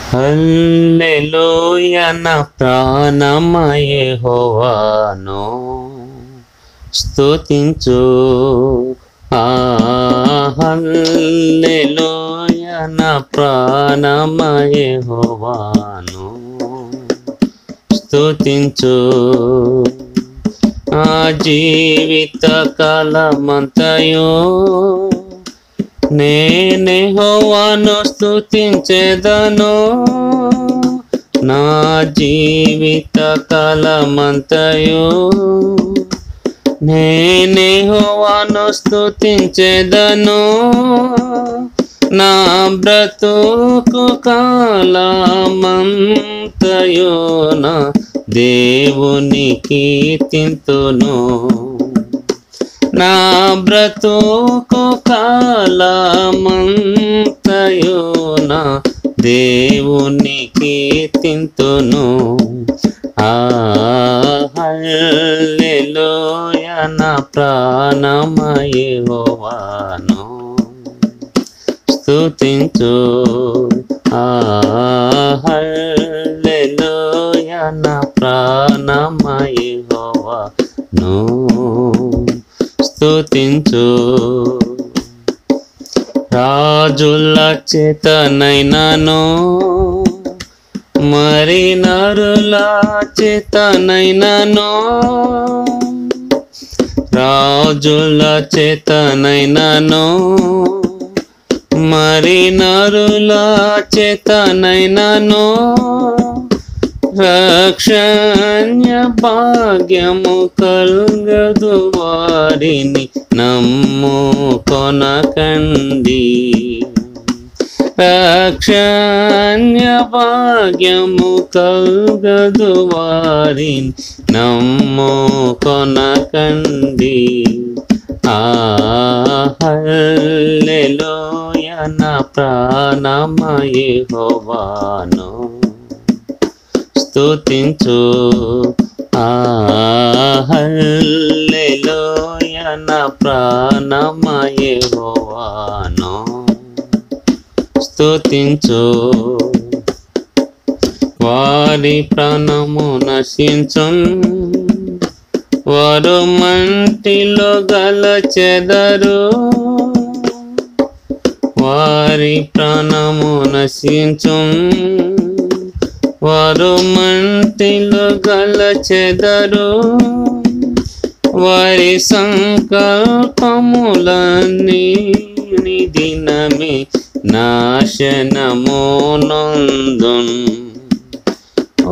హల్లెలూయా నా ప్రాణమా యెహోవాను స్తుతించు. హల్లెలూయా నా ప్రాణమా యెహోవాను స్తుతించు. ఆ జీవిత కాలమంతయు నేనే యెహోవాను స్తుతించెదను. నా జీవిత కాలమంతయు నేనే యెహోవాను స్తుతించెదను. నా బ్రతుకు కాలమంతయు నా దేవుని కీర్తింతును. నా బ్రతుకు కాలమంతయు నా దేవుని కీర్తింతును. హల్లెలూయా నా ప్రాణమా యెహోవాను స్తుతించు. హల్లెలూయా నా ప్రాణమా యెహోవాను స్తుతించు. రాజుల చేతనైనను మరి నరుల చేతనైనను, రాజుల చేతనైనను మరి నరుల చేతనైనను రక్షణ్య భాగ్యము కల్గదు వారిని నమ్ముకొనకండి. రక్షణ్య భాగ్యము కల్గదు వారిని నమ్ముకొనకండి. హల్లెలూయా నా ప్రాణమా యెహోవాను స్తుతించు. హల్లెలూయా నా ప్రాణమా యెహోవాను స్తుతించు. వారి ప్రాణము నశించున్, వారు మంటిలో గలచెదరు. వారి ప్రాణము నశించున్, వారు మంటిలో గలచెదరు. వారి సంకల్పములన్నీ దినమే నాశనము నొందున్.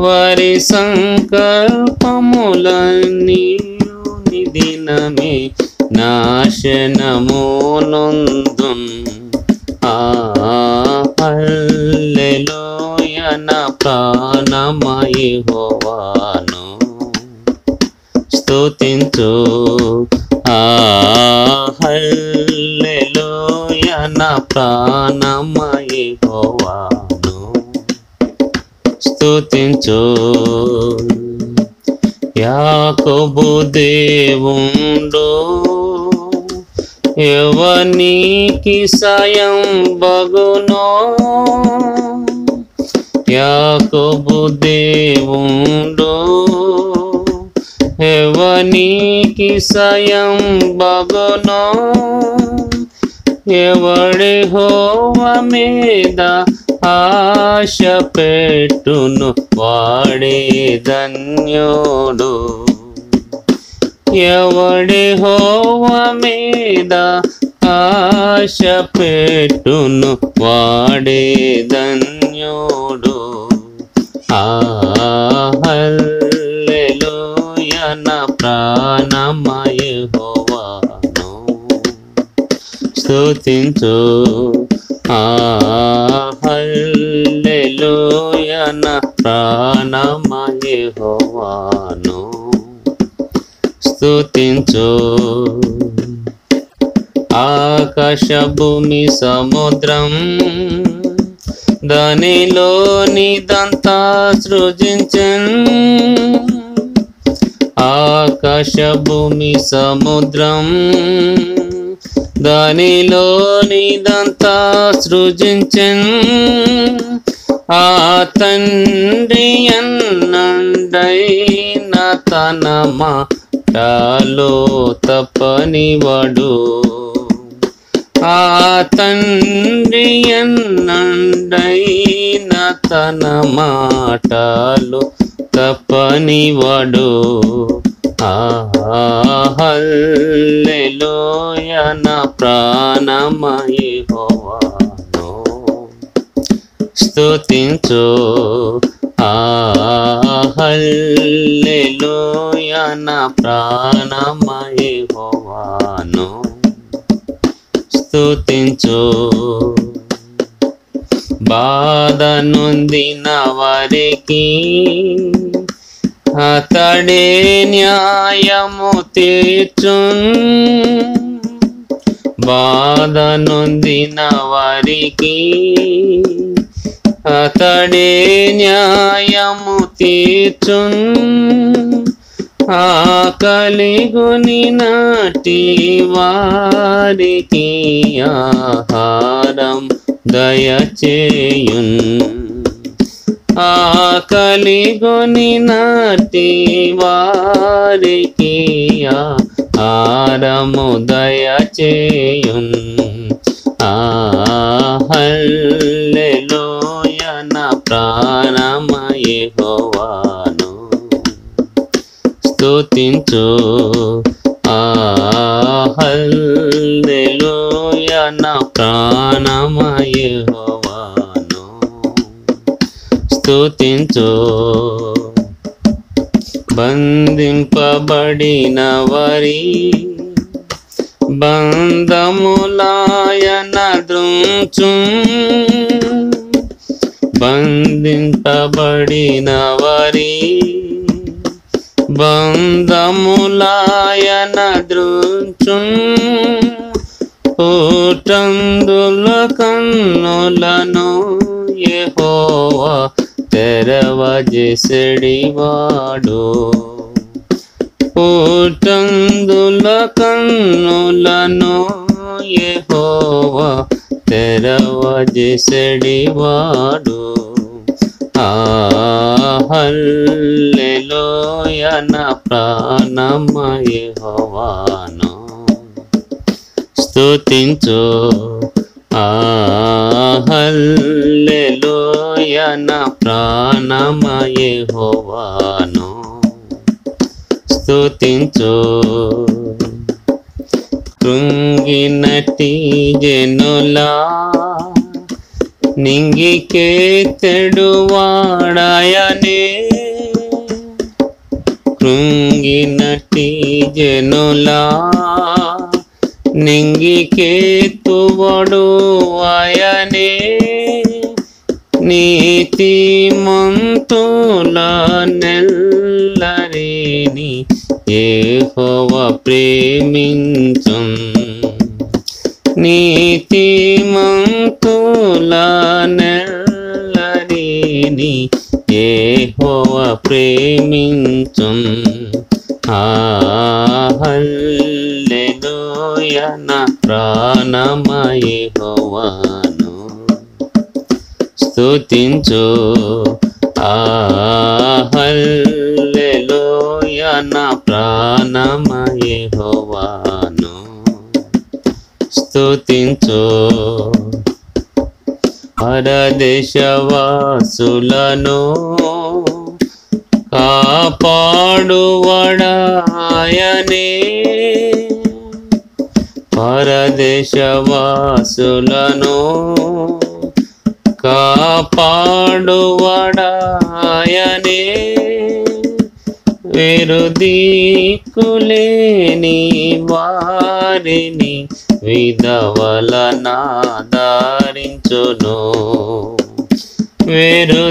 వారి సంకల్పములన్నీ దినమే నాశనము నొందున్. హల్లెలూయా నా ప్రాణమా యెహోవాను స్తుతించు. హల్లెలూయా నా ప్రాణమా యెహోవాను స్తుతించు. యాకోబు దేవుండు ఎవనికి సాయం బగునో, యాకోబు దేవుండు ఎవనికి సాయం బగునో. ఎవడి యెహోవా మీద ఆశ పెట్టును వాడే ధన్యుడు. ఎవడి యెహోవా మీద ఆశ పెట్టును వాడే ధన్యుడు. హల్లెలూయా నా ప్రాణమా యెహోవాను స్తుతించు. హల్లెలూయా నా ప్రాణమా యెహోవాను స్తుతించు. ఆకాశ భూమి సముద్రం దానిలోనిదంతా సృజించెన్. ఆకాశ భూమి సముద్రం దానిలోనిదంతా సృజించెన్. ఆ తండ్రి అన్నండైన తన మాటలో తప్పనివాడు. ఆ తండ్రి అన్నండైన తన మాటలు తప్పనివాడు. హల్లెలూయా నా ప్రాణమా యెహోవాను స్తుతించు. హల్లెలూయా నా ప్రాణమా యెహోవాను స్తుతించు. బాధ నొందిన వారికి అతడే న్యాయము తీర్చున్. బాధ నొందిన వారికి అతడే న్యాయము తీర్చున్. ఆకలిగొని నాటి వారికి ఆహారం దయచేయున్. ఆకలిగొని నాటి వారికి ఆహారము దయచేయున్. హల్లెలూయా నా ప్రాణమా యెహోవాను స్తుతించు. హల్లెలూయా నా ప్రాణమా యెహోవాను స్తుతించు. బంధింపబడిన వారి బంధములాయన ద్రుంచున్. బంధింపబడిన వారి బంధములాయన ద్రుంచున్. ఊటందుల కన్నులను యెహోవా తెరవజేసెడివాడు. ఊటందుల కన్నులను యెహోవా తెరవజేసెడివాడు. హల్లెలూయా నా ప్రాణమా యెహోవాను స్తుతించు. హల్లెలూయా నా ప్రాణమా యెహోవాను స్తుతించు. కృంగినటి జనులా నింగికే తెడువాడాయనే. కృంగినటి జనులా నింగికే తువడువాయనే. నీతిమంతుల నెల్లరిని యెహోవా ప్రేమించున్. నీతిమంతుల నెల్లరిని యెహోవా ప్రేమించున్. హల్లెలూయా నా ప్రాణమా యెహోవాను స్తుతించు. హల్లెలూయా నా ప్రాణమా యెహోవాను స్తుతించు. పరదేశవాసులను కాపాడువాడాయనే. పరదేశవాసులను కాపాడువాడాయనే. విరుదిక్కులేని వారిని విధవలనాదరించును. విరుదిక్కులేని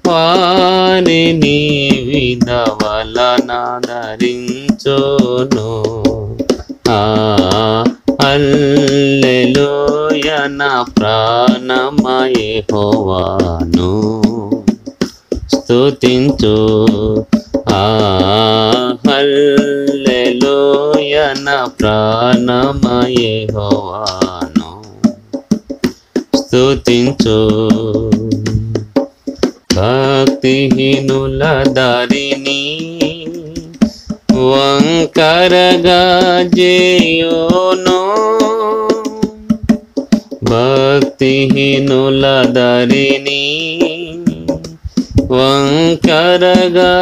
వారిని విధవలనాదరించును. హల్లెలూయా నా ప్రాణమా యెహోవాను స్తుతించు. హల్లెలూయా నా ప్రాణమా యెహోవాను స్తుతించు. భక్తిహీనుల దారిని వంకరగా చేయును. భక్తిహీనుల దారిని వంకరగా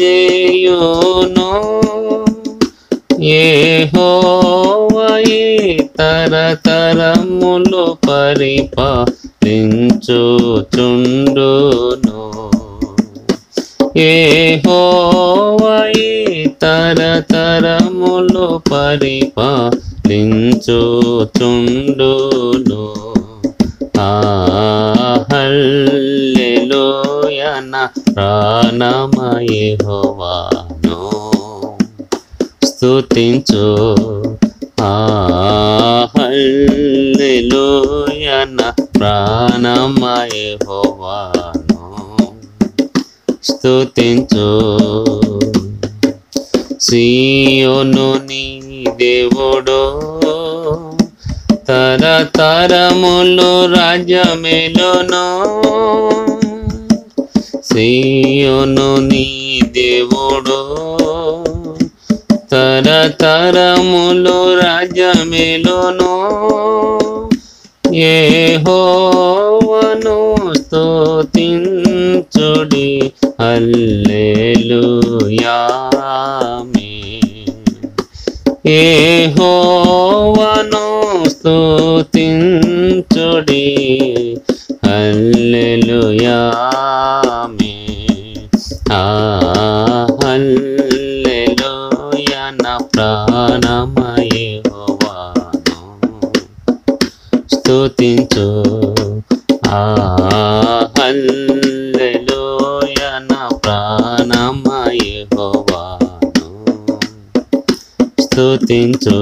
చేయును. యెహోవాయే తరతరములు పరిపాలించుచుండును. యెహోవాయే తరతరములు పరిపాలించుచుండును. హల్లెలూయా నా ప్రాణమా యెహోవాను స్తుతించు. హల్లెలూయా నా ప్రాణమా యెహోవాను స్తుతించు. సీయోను నీ దేవుడు తరతరములు రాజ్యమేలును. సీయోను నీ దేవుడు తరతరములు రాజ్యమేలును. యెహోవాను స్తుతించుడి. హల్లెలూయా ఆమేన్. యెహోవాను స్తుతించుడి. హల్లెలూయా ఆమేన్. హల్లెలూయా నా ప్రాణమా యెహోవాను స్తుతించు. హల్లెలూయా నా ప్రాణమా యెహోవాను స్తుతించు.